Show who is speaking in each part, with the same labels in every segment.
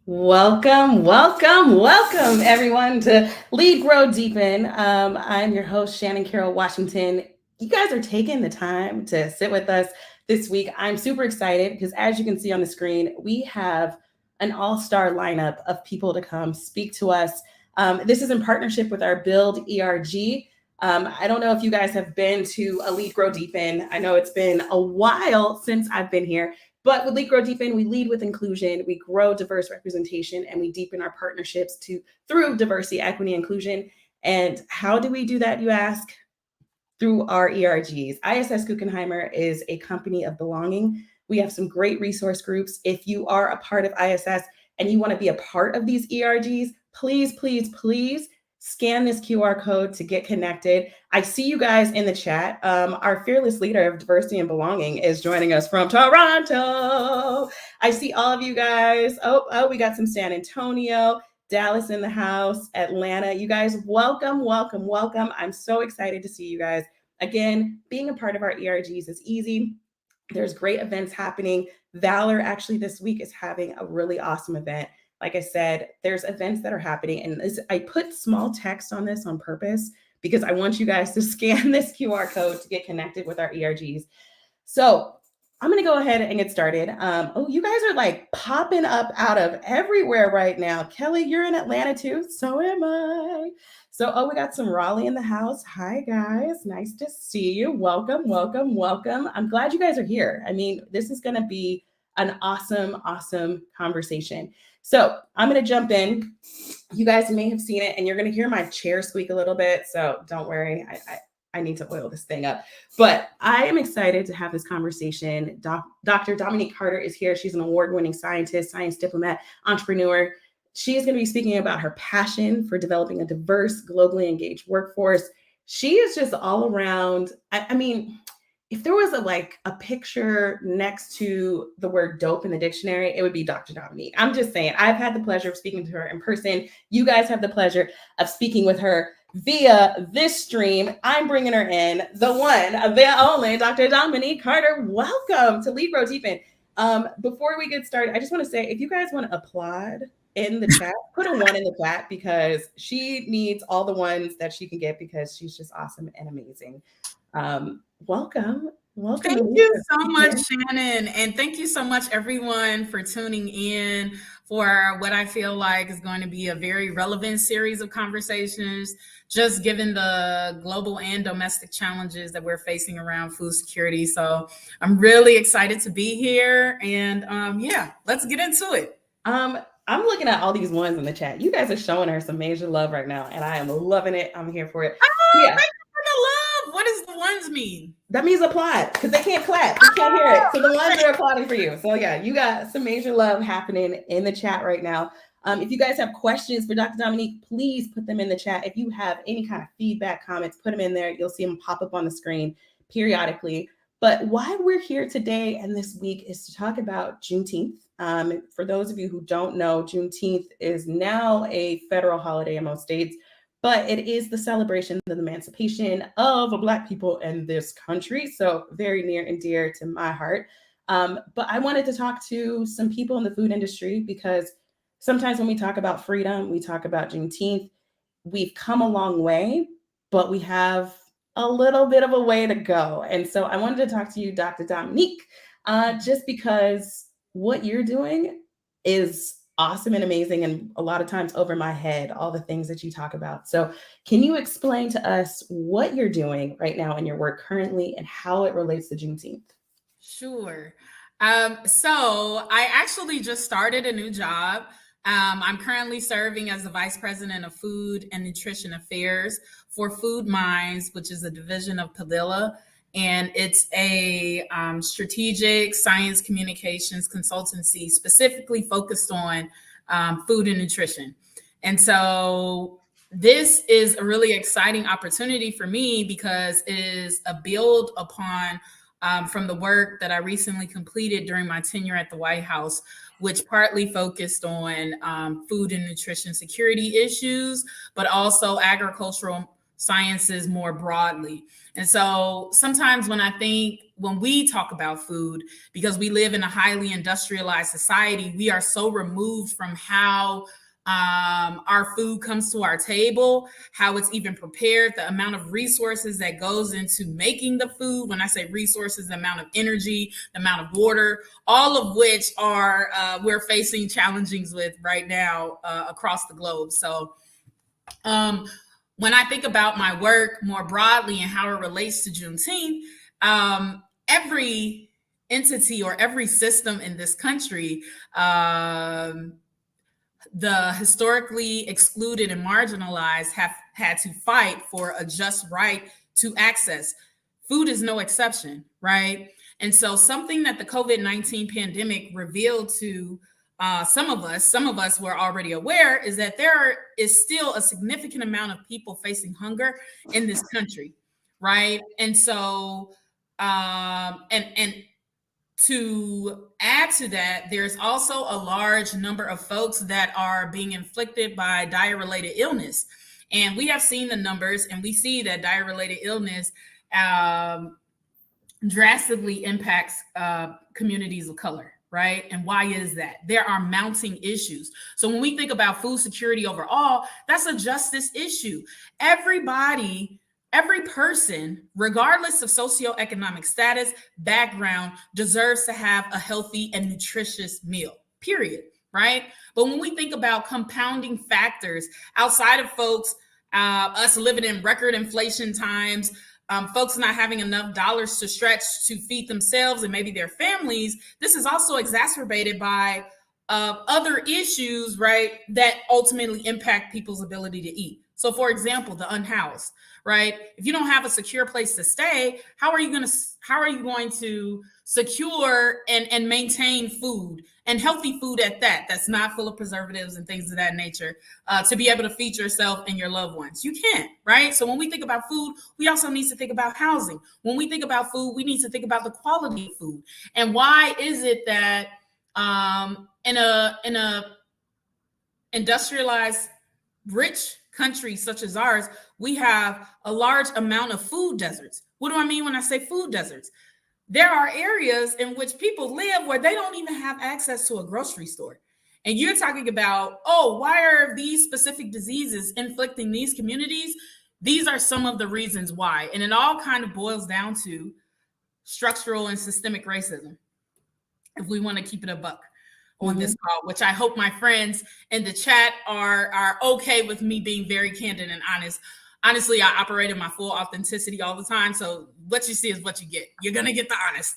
Speaker 1: Welcome, welcome, welcome, everyone, to Lead, Grow, Deepen. I'm your host, Shannon Carroll Washington. You guys are taking the time to sit with us this week. I'm super excited because, as you can see on the screen, we have an all-star lineup of people to come speak to us. This is in partnership with our Build ERG. I don't know if you guys have been to a Lead, Grow, Deepen. I know it's been a while since I've been here, but with Lead, Grow, Deepen, we lead with inclusion, we grow diverse representation, and we deepen our partnerships through diversity, equity, inclusion. And how do we do that, you ask? Through our ERGs. ISS Guggenheimer is a company of belonging. We have some great resource groups. If you are a part of ISS and you want to be a part of these ERGs, please, please, please scan this QR code to get connected. I see you guys in the chat. Our fearless leader of diversity and belonging is joining us from Toronto. I see all of you guys. Oh, we got some San Antonio, Dallas in the house, Atlanta. You guys, welcome, welcome, welcome. I'm so excited to see you guys. Again, being a part of our ERGs is easy. There's great events happening. Valor actually this week is having a really awesome event. Like I said, there's events that are happening, and I put small text on this on purpose because I want you guys to scan this QR code to get connected with our ERGs. So I'm going to go ahead and get started. Oh, you guys are like popping up out of everywhere right now. Kelly, you're in Atlanta too. So am I. So, we got some Raleigh in the house. Hi, guys. Nice to see you. Welcome, welcome, welcome. I'm glad you guys are here. I mean, this is going to be an awesome, awesome conversation. So I'm going to jump in. You guys may have seen it, and you're going to hear my chair squeak a little bit. So don't worry. I need to oil this thing up. But I am excited to have this conversation. Dr. Dominique Carter is here. She's an award-winning scientist, science diplomat, entrepreneur. She is going to be speaking about her passion for developing a diverse, globally engaged workforce. She is just all around. I mean, if there was a picture next to the word dope in the dictionary, it would be Dr. Dominique. I'm just saying, I've had the pleasure of speaking to her in person. You guys have the pleasure of speaking with her via this stream. I'm bringing her in, the one, the only Dr. Dominique Carter. Welcome to Lead, Grow, Deepen. Before we get started, I just want to say, if you guys want to applaud in the chat, put a 1 in the chat, because she needs all the ones that she can get because she's just awesome and amazing. Welcome.
Speaker 2: Thank you so much, Shannon. And thank you so much, everyone, for tuning in for what I feel like is going to be a very relevant series of conversations, just given the global and domestic challenges that we're facing around food security. So I'm really excited to be here. And let's get into it.
Speaker 1: I'm looking at all these ones in the chat. You guys are showing her some major love right now, and I am loving it. I'm here for it.
Speaker 2: Oh, yeah. Thank you for the love. What does the ones mean?
Speaker 1: That means applaud, because they can't clap. They can't hear it. So the ones are applauding for you. So yeah, you got some major love happening in the chat right now. If you guys have questions for Dr. Dominique, please put them in the chat. If you have any kind of feedback, comments, put them in there. You'll see them pop up on the screen periodically. But why we're here today and this week is to talk about Juneteenth. For those of you who don't know, Juneteenth is now a federal holiday in most states, but it is the celebration of the emancipation of Black people in this country. So very near and dear to my heart. But I wanted to talk to some people in the food industry, because sometimes when we talk about freedom, we talk about Juneteenth. We've come a long way, but we have a little bit of a way to go. And so I wanted to talk to you, Dr. Dominique, just because what you're doing is awesome and amazing, and a lot of times over my head, all the things that you talk about. So can you explain to us what you're doing right now in your work currently and how it relates to Juneteenth?
Speaker 2: Sure. So I actually just started a new job. I'm currently serving as the Vice President of Food and Nutrition Affairs for Food Minds, which is a division of Padilla. And it's a strategic science communications consultancy specifically focused on food and nutrition. And so this is a really exciting opportunity for me, because it is a build upon from the work that I recently completed during my tenure at the White House, which partly focused on food and nutrition security issues, but also agricultural sciences more broadly. And so sometimes when we talk about food, because we live in a highly industrialized society, we are so removed from how our food comes to our table, how it's even prepared, the amount of resources that goes into making the food. When I say resources, the amount of energy, the amount of water, all of which are we're facing challenges with right now across the globe. So when I think about my work more broadly and how it relates to Juneteenth, every entity or every system in this country, the historically excluded and marginalized have had to fight for a just right to access. Food is no exception, right? And so something that the COVID-19 pandemic revealed to some of us were already aware, is that there is still a significant amount of people facing hunger in this country, right? And so, and to add to that, there's also a large number of folks that are being inflicted by diet-related illness. And we have seen the numbers, and we see that diet-related illness drastically impacts communities of color, right? And why is that? There are mounting issues. So when we think about food security overall, that's a justice issue. Every person, regardless of socioeconomic status, background, deserves to have a healthy and nutritious meal, period, right? But when we think about compounding factors outside of folks, us living in record inflation times, folks not having enough dollars to stretch to feed themselves and maybe their families, this is also exacerbated by other issues, right, that ultimately impact people's ability to eat. So, for example, the unhoused, right? If you don't have a secure place to stay, how are you going to secure and maintain food, and healthy food at that, that's not full of preservatives and things of that nature, to be able to feed yourself and your loved ones? You can't, right? So when we think about food, we also need to think about housing. When we think about food, we need to think about the quality of food. And why is it that in a industrialized, rich country such as ours, we have a large amount of food deserts? What do I mean when I say food deserts? There are areas in which people live where they don't even have access to a grocery store. And you're talking about, oh, why are these specific diseases inflicting these communities? These are some of the reasons why. And it all kind of boils down to structural and systemic racism, if we want to keep it a buck on this call, which I hope my friends in the chat are okay with me being very candid and honest. Honestly, I operate in my full authenticity all the time. So what you see is what you get. You're going to get the honest.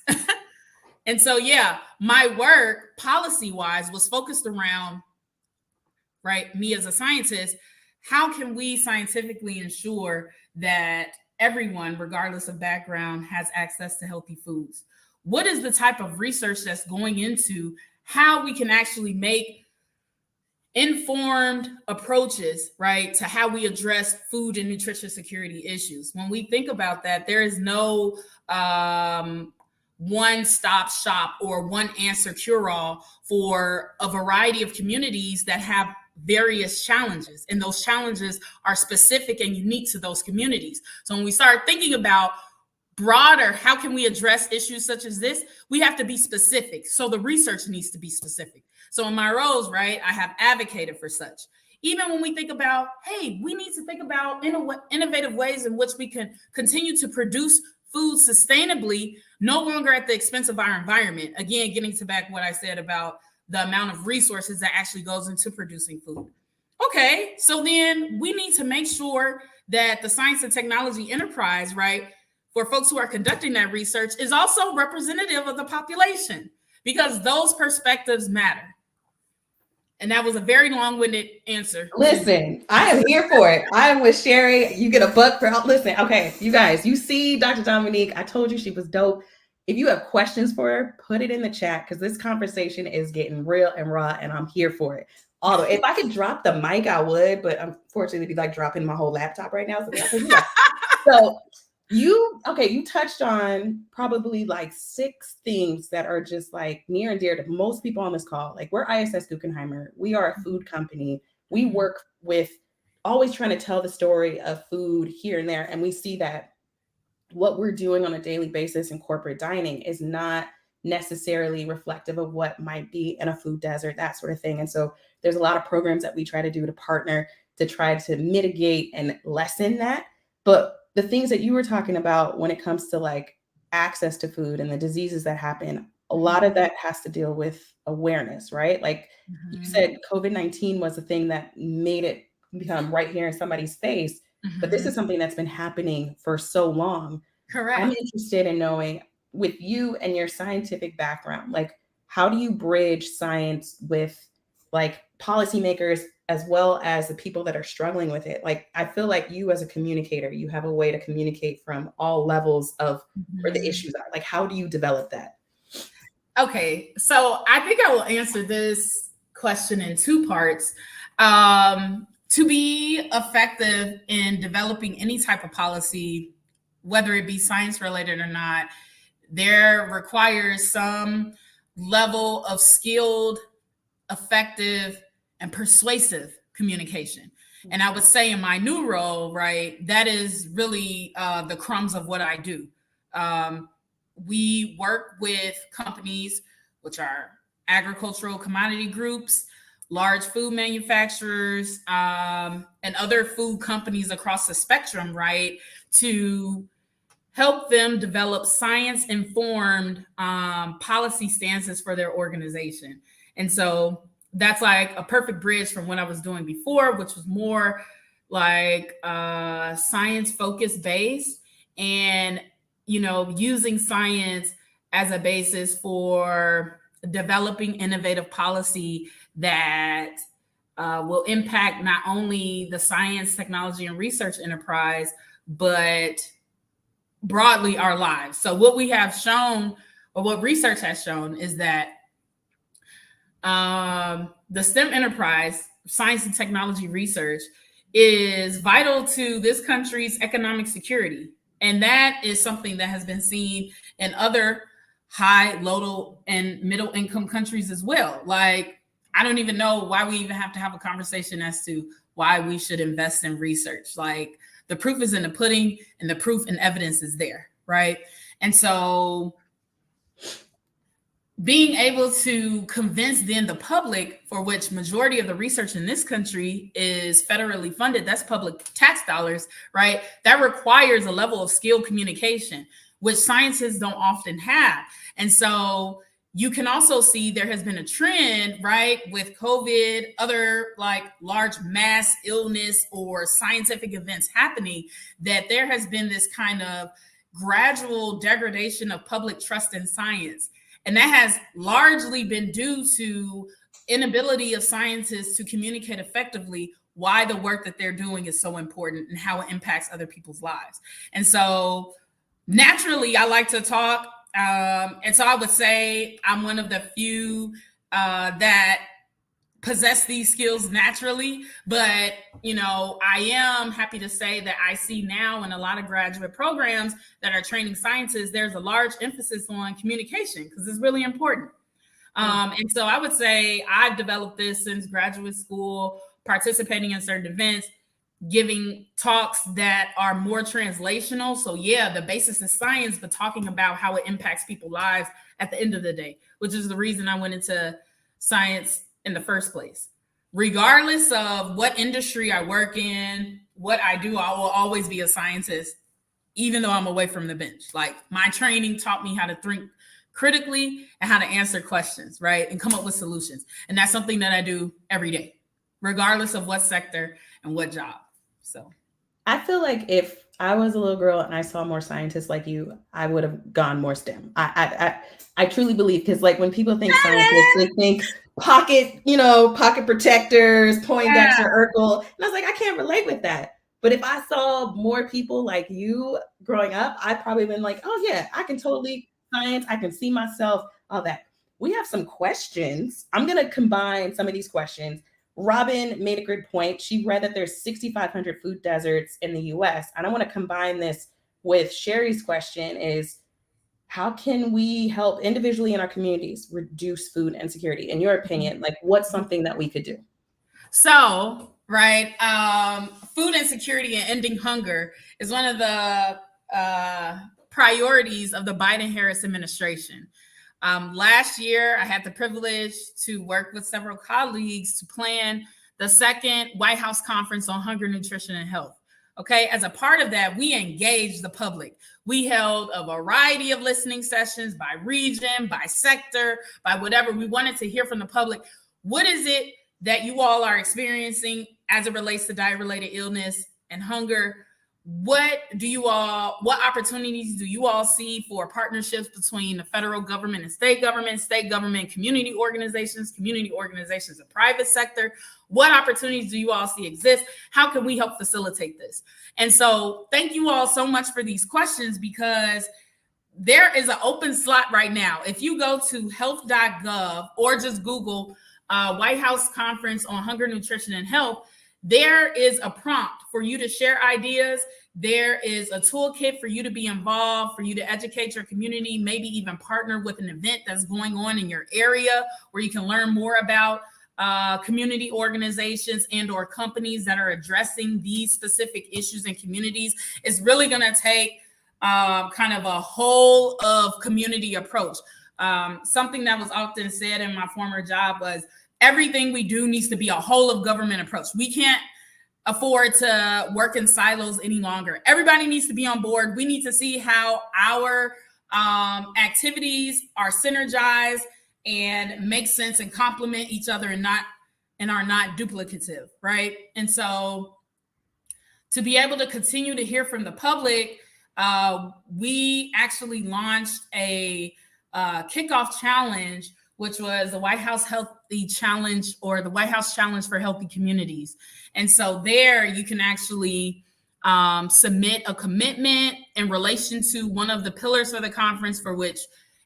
Speaker 2: And so, yeah, my work policy-wise was focused around, right, me as a scientist, how can we scientifically ensure that everyone, regardless of background, has access to healthy foods? What is the type of research that's going into how we can actually make informed approaches, right, to how we address food and nutrition security issues? When we think about that, there is no one-stop shop or one answer cure-all for a variety of communities that have various challenges, and those challenges are specific and unique to those communities. So when we start thinking about broader, how can we address issues such as this, we have to be specific. So the research needs to be specific. So in my roles, right, I have advocated for such. Even when we think about, hey, we need to think about innovative ways in which we can continue to produce food sustainably, no longer at the expense of our environment. Again, getting to back what I said about the amount of resources that actually goes into producing food. Okay, so then we need to make sure that the science and technology enterprise, right, for folks who are conducting that research, is also representative of the population, because those perspectives matter. And that was a very long-winded answer.
Speaker 1: Listen, I am here for it. I am with Sherry. You get a buck for, listen, okay, you guys, you see Dr. Dominique, I told you she was dope. If you have questions for her, put it in the chat, because this conversation is getting real and raw, and I'm here for it. Although if I could drop the mic, I would, but unfortunately it'd be like dropping my whole laptop right now. So you touched on probably like 6 things that are just like near and dear to most people on this call. Like, we're ISS Guggenheimer. We are a food company. We work with always trying to tell the story of food here and there. And we see that what we're doing on a daily basis in corporate dining is not necessarily reflective of what might be in a food desert, that sort of thing. And so there's a lot of programs that we try to do to partner to try to mitigate and lessen that. But the things that you were talking about when it comes to like access to food and the diseases that happen, a lot of that has to deal with awareness, right? Like you said, COVID-19 was a thing that made it become right here in somebody's face. But this is something that's been happening for so long.
Speaker 2: Correct.
Speaker 1: I'm interested in knowing, with you and your scientific background, like how do you bridge science with like policymakers as well as the people that are struggling with it? Like, I feel like you as a communicator, you have a way to communicate from all levels of where the issues are. Like, how do you develop that?
Speaker 2: Okay, so I think I will answer this question in two parts. To be effective in developing any type of policy, whether it be science related or not, there requires some level of skilled, effective, and persuasive communication. And I would say in my new role, right, that is really the crumbs of what I do. We work with companies, which are agricultural commodity groups, large food manufacturers, and other food companies across the spectrum, right, to help them develop science-informed policy stances for their organization. And so that's like a perfect bridge from what I was doing before, which was more like science-focused based and, you know, using science as a basis for developing innovative policy that will impact not only the science, technology, and research enterprise, but broadly our lives. So what we have shown, or what research has shown, is that the STEM enterprise, science and technology research, is vital to this country's economic security. And that is something that has been seen in other high, low, and middle income countries as well. Like, I don't even know why we even have to have a conversation as to why we should invest in research. Like, the proof is in the pudding, and the proof and evidence is there, right? And so being able to convince then the public, for which majority of the research in this country is federally funded, that's public tax dollars, right? That requires a level of skilled communication, which scientists don't often have. And so you can also see there has been a trend, right, with COVID, other like large mass illness or scientific events happening, that there has been this kind of gradual degradation of public trust in science. And that has largely been due to inability of scientists to communicate effectively why the work that they're doing is so important and how it impacts other people's lives. And so naturally, I like to talk. And so I would say I'm one of the few that possess these skills naturally. But, you know, I am happy to say that I see now in a lot of graduate programs that are training scientists, there's a large emphasis on communication because it's really important. And so I would say I've developed this since graduate school, participating in certain events, giving talks that are more translational. So yeah, the basis is science, but talking about how it impacts people's lives at the end of the day, which is the reason I went into science in the first place. Regardless of what industry I work in, what I do, I will always be a scientist, even though I'm away from the bench. Like, my training taught me how to think critically and how to answer questions, right? And come up with solutions. And that's something that I do every day, regardless of what sector and what job. So
Speaker 1: I feel like if I was a little girl and I saw more scientists like you, I would have gone more STEM. I truly believe, because like when people think scientists, they think pocket protectors, Poindexter, Urkel. And I was like, I can't relate with that. But if I saw more people like you growing up, I'd probably been like, oh yeah, I can totally science. I can see myself, all that. We have some questions. I'm going to combine some of these questions. Robin made a good point. She read that there's 6,500 food deserts in the US. And I want to combine this with Sherry's question is, how can we help individually in our communities reduce food insecurity? In your opinion, like, what's something that we could do?
Speaker 2: So, right, food insecurity and ending hunger is one of the priorities of the Biden-Harris administration. Last year, I had the privilege to work with several colleagues to plan the second White House Conference on Hunger, Nutrition, and Health. Okay, as a part of that, we engaged the public. We held a variety of listening sessions by region, by sector, by whatever. We wanted to hear from the public. What is it that you all are experiencing as it relates to diet-related illness and hunger? What opportunities do you all see for partnerships between the federal government and state government, community organizations and private sector? What opportunities do you all see exist? How can we help facilitate this? And so thank you all so much for these questions, because there is an open slot right now. If you go to health.gov or just Google White House Conference on Hunger, Nutrition, and Health, there is a prompt for you to share ideas. There is a toolkit for you to be involved, for you to educate your community, maybe even partner with an event that's going on in your area where you can learn more about community organizations and or companies that are addressing these specific issues in communities. It's really going to take kind of a whole of community approach. Something that was often said in my former job was, everything we do needs to be a whole of government approach. We can't afford to work in silos any longer. Everybody needs to be on board. We need to see how our activities are synergized and make sense and complement each other and are not duplicative, right? And so to be able to continue to hear from the public, we actually launched a kickoff challenge, which was the White House Healthy Challenge, or the White House Challenge for Healthy Communities. And so there you can actually submit a commitment in relation to one of the pillars of the conference, for which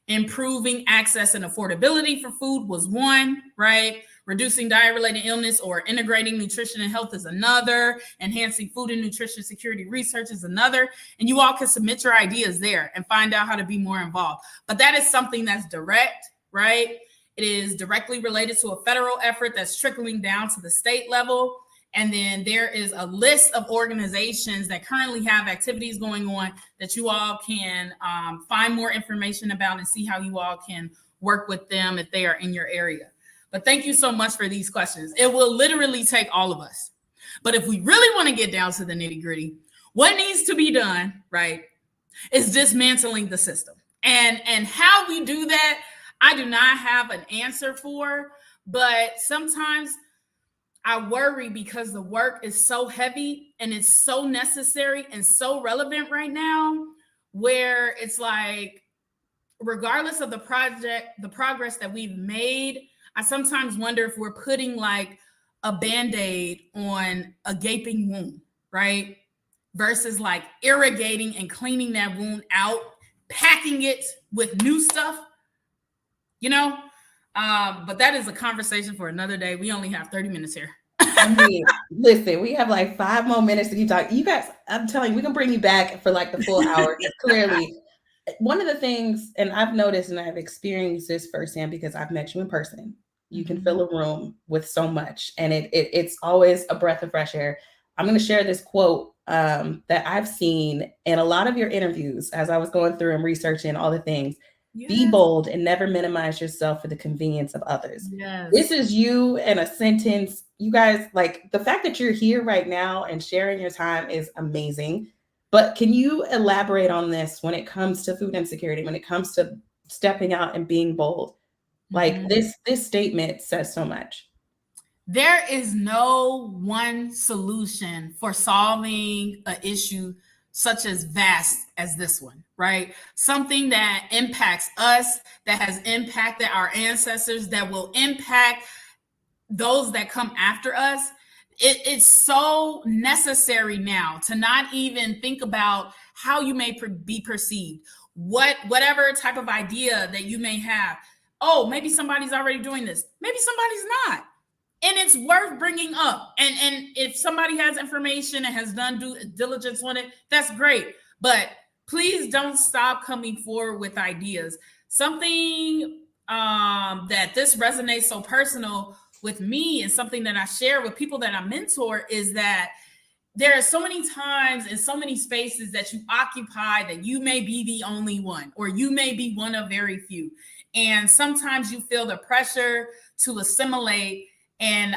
Speaker 2: improving access and affordability for food was one, right? Reducing diet-related illness or integrating nutrition and health is another. Enhancing food and nutrition security research is another. And you all can submit your ideas there and find out how to be more involved. But that is something that's direct, right? It is directly related to a federal effort that's trickling down to the state level. And then there is a list of organizations that currently have activities going on that you all can find more information about and see how you all can work with them if they are in your area. But thank you so much for these questions. It will literally take all of us. But if we really want to get down to the nitty gritty, what needs to be done, right, is dismantling the system. And how we do that, I do not have an answer for, but sometimes I worry because the work is so heavy and it's so necessary and so relevant right now, where it's like, regardless of the progress that we've made, I sometimes wonder if we're putting like a Band-Aid on a gaping wound, right? Versus like irrigating and cleaning that wound out, packing it with new stuff, you know? But that is a conversation for another day. We only have 30 minutes here.
Speaker 1: I mean, listen, we have like 5 more minutes to keep talking. You guys, I'm telling you, we can bring you back for like the full hour. Clearly, one of the things, and I've noticed and I've experienced this firsthand because I've met you in person. You can fill a room with so much, and it's always a breath of fresh air. I'm going to share this quote that I've seen in a lot of your interviews as I was going through and researching all the things. Yes. Be bold and never minimize yourself for the convenience of others. Yes. This is you in a sentence. You guys, like, the fact that you're here right now and sharing your time is amazing. But can you elaborate on this when it comes to food insecurity, when it comes to stepping out and being bold? Like this statement says so much.
Speaker 2: There is no one solution for solving an issue such as vast as this one, right? Something that impacts us, that has impacted our ancestors, that will impact those that come after us. It's so necessary now to not even think about how you may be perceived, whatever type of idea that you may have. Oh, maybe somebody's already doing this. Maybe somebody's not. And it's worth bringing up. And if somebody has information and has done due diligence on it, that's great. But please don't stop coming forward with ideas. Something that this resonates so personal with me and something that I share with people that I mentor is that there are so many times and so many spaces that you occupy that you may be the only one, or you may be one of very few. And sometimes you feel the pressure to assimilate and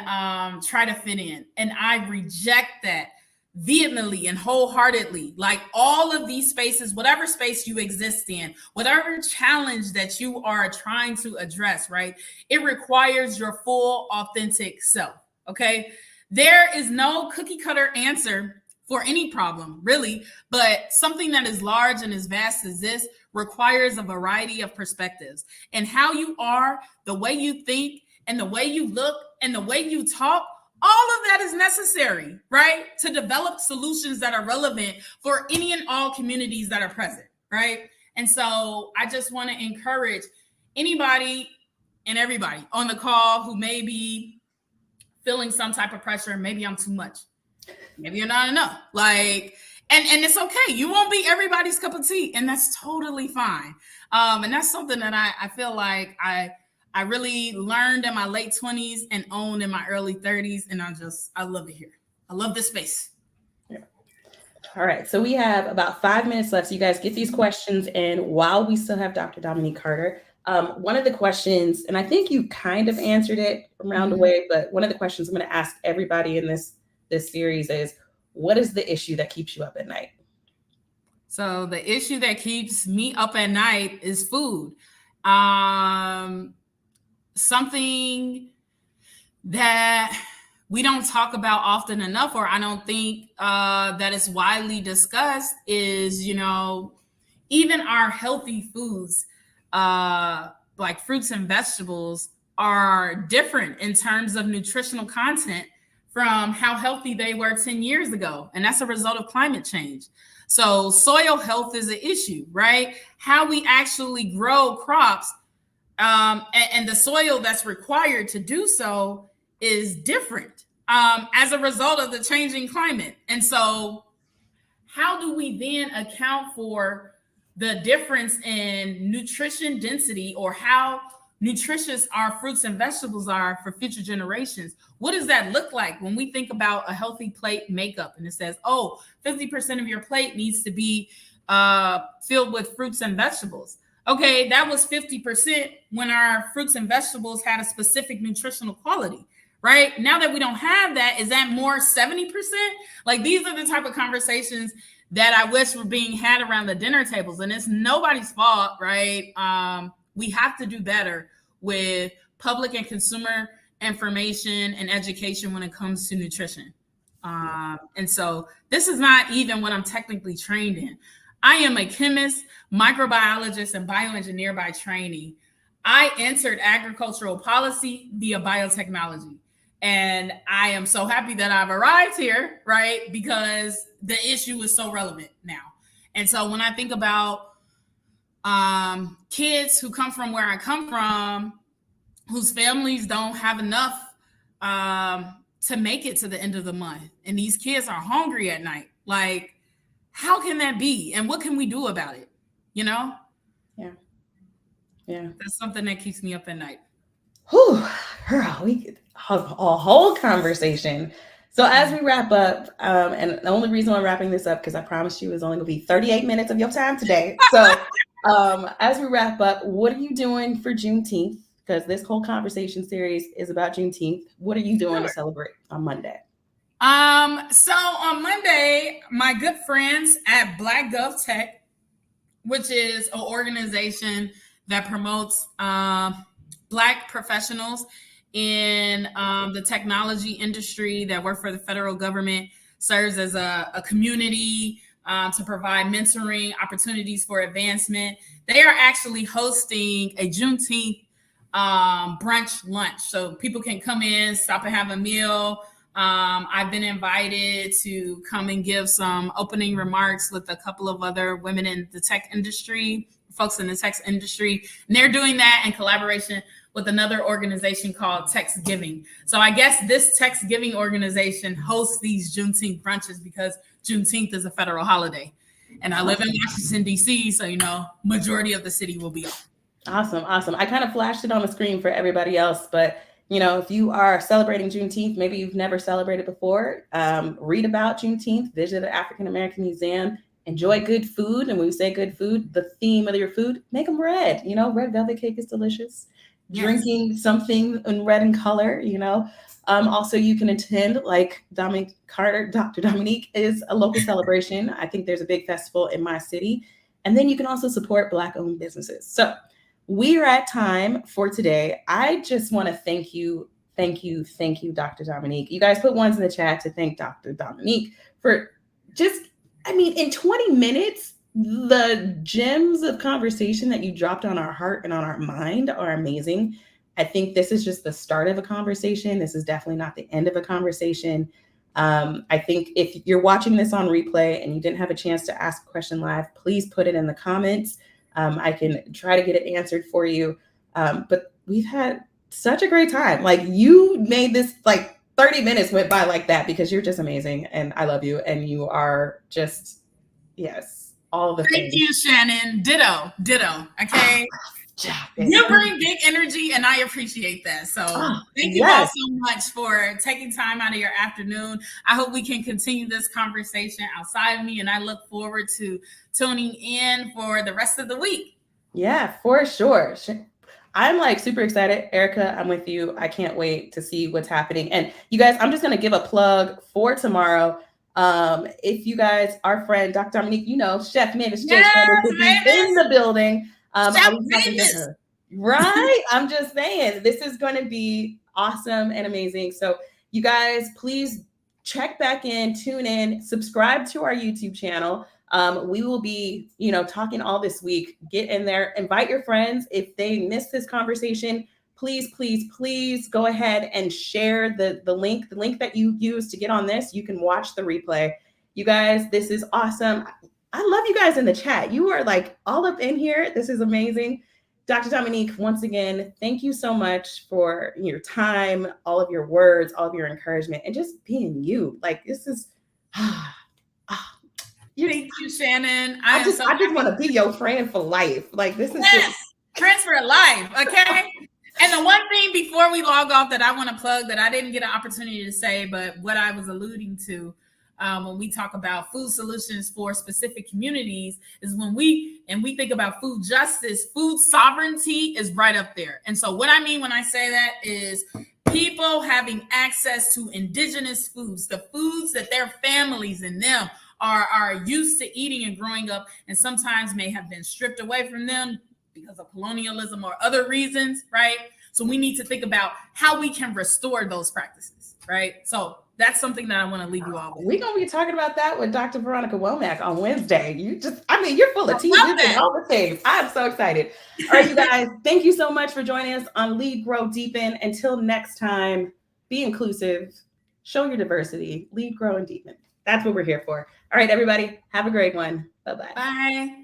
Speaker 2: try to fit in. And I reject that vehemently and wholeheartedly. Like, all of these spaces, whatever space you exist in, whatever challenge that you are trying to address, right? It requires your full authentic self, okay? There is no cookie cutter answer for any problem, really, but something that is large and as vast as this requires a variety of perspectives. And how you are, the way you think, and the way you look, and the way you talk, all of that is necessary, right? To develop solutions that are relevant for any and all communities that are present, right? And so I just want to encourage anybody and everybody on the call who may be feeling some type of pressure. Maybe I'm too much. Maybe you're not enough. Like, and it's okay. You won't be everybody's cup of tea, and that's totally fine. And that's something that I feel like I really learned in my late 20s and owned in my early 30s. And I love it here. I love this space.
Speaker 1: Yeah. All right. So we have about 5 minutes left. So you guys get these questions in while we still have Dr. Dominique Carter. One of the questions, and I think you kind of answered it from round away, but one of the questions I'm going to ask everybody in this series is, what is the issue that keeps you up at night?
Speaker 2: So the issue that keeps me up at night is food. Something that we don't talk about often enough, or I don't think that is widely discussed, is, even our healthy foods, like fruits and vegetables, are different in terms of nutritional content from how healthy they were 10 years ago. And that's a result of climate change. So soil health is an issue, right? How we actually grow crops and the soil that's required to do so is different as a result of the changing climate. And so how do we then account for the difference in nutrition density, or how nutritious our fruits and vegetables are for future generations? What does that look like when we think about a healthy plate makeup? And it says, 50% of your plate needs to be filled with fruits and vegetables. Okay, that was 50% when our fruits and vegetables had a specific nutritional quality, right? Now that we don't have that, is that more 70%? Like, these are the type of conversations that I wish were being had around the dinner tables. And it's nobody's fault, right? We have to do better with public and consumer information and education when it comes to nutrition. And so this is not even what I'm technically trained in. I am a chemist, microbiologist, and bioengineer by training. I entered agricultural policy via biotechnology. And I am so happy that I've arrived here, right? Because the issue is so relevant now. And so when I think about kids who come from where I come from, whose families don't have enough to make it to the end of the month, and these kids are hungry at night, like, how can that be? And what can we do about it? Yeah. That's something that keeps me up at night.
Speaker 1: Whew, girl, we could have a whole conversation. So as we wrap up, and the only reason I'm wrapping this up, because I promised you it was only going to be 38 minutes of your time today. So as we wrap up, what are you doing for Juneteenth? Because this whole conversation series is about Juneteenth. What are you doing to celebrate on Monday?
Speaker 2: So on Monday, my good friends at Black Gov Tech, which is an organization that promotes Black professionals in the technology industry that work for the federal government, serves as a community to provide mentoring opportunities for advancement. They are actually hosting a Juneteenth brunch lunch. So people can come in, stop and have a meal. I've been invited to come and give some opening remarks with a couple of other women in the tech industry, folks in the tech industry. And they're doing that in collaboration with another organization called Textgiving. So I guess this Textgiving organization hosts these Juneteenth brunches because Juneteenth is a federal holiday. And I live in Washington, D.C., so, majority of the city will be off.
Speaker 1: Awesome. I kind of flashed it on the screen for everybody else, but if you are celebrating Juneteenth, maybe you've never celebrated before, read about Juneteenth, visit the African American Museum, enjoy good food. And when we say good food, the theme of your food, make them red. Red velvet cake is delicious. Yes. Drinking something in red in color, Also, you can attend, like Dominique Carter, Dr. Dominique is a local celebration. I think there's a big festival in my city. And then you can also support Black-owned businesses. So we are at time for today. I just want to thank you, Dr. Dominique. You guys put ones in the chat to thank Dr. Dominique for in 20 minutes, the gems of conversation that you dropped on our heart and on our mind are amazing. I think this is just the start of a conversation. This is definitely not the end of a conversation. I think if you're watching this on replay and you didn't have a chance to ask a question live, please put it in the comments. I can try to get it answered for you. But we've had such a great time. Like, you made this 30 minutes went by like that because you're just amazing and I love you and you are just, yes, all the things.
Speaker 2: Thank you, Shannon. Ditto. Okay. You bring big energy and I appreciate that. So thank you all so much for taking time out of your afternoon. I hope we can continue this conversation outside of me and I look forward to tuning in for the rest of the week.
Speaker 1: Yeah, for sure. I'm super excited. Erica, I'm with you. I can't wait to see what's happening. And you guys, I'm just going to give a plug for tomorrow. If you guys, our friend, Dr. Dominique, Chef Mavis J. will be in the building. Right? I'm just saying, this is going to be awesome and amazing. So you guys, please check back in, tune in, subscribe to our YouTube channel. We will be, talking all this week. Get in there, invite your friends. If they missed this conversation, please go ahead and share the link that you use to get on this. You can watch the replay. You guys, this is awesome. I love you guys in the chat. You are all up in here. This is amazing. Dr. Dominique, once again, thank you so much for your time, all of your words, all of your encouragement, and just being you. This is...
Speaker 2: Thank you, Shannon.
Speaker 1: I just want to be your friend for life. This is
Speaker 2: friends for life. Okay. And the one thing before we log off that I want to plug that I didn't get an opportunity to say, but what I was alluding to when we talk about food solutions for specific communities is when we think about food justice, food sovereignty is right up there. And so what I mean when I say that is people having access to indigenous foods, the foods that their families and them are used to eating and growing up, and sometimes may have been stripped away from them because of colonialism or other reasons, right? So we need to think about how we can restore those practices, right? So that's something that I want to leave you all with.
Speaker 1: We're going to be talking about that with Dr. Veronica Womack on Wednesday. You're full of tea. You did all the things. I'm so excited. All right, you guys, thank you so much for joining us on Lead, Grow, Deepen. Until next time, be inclusive, show your diversity, lead, grow, and deepen. That's what we're here for. All right, everybody, have a great one. Bye-bye.
Speaker 2: Bye.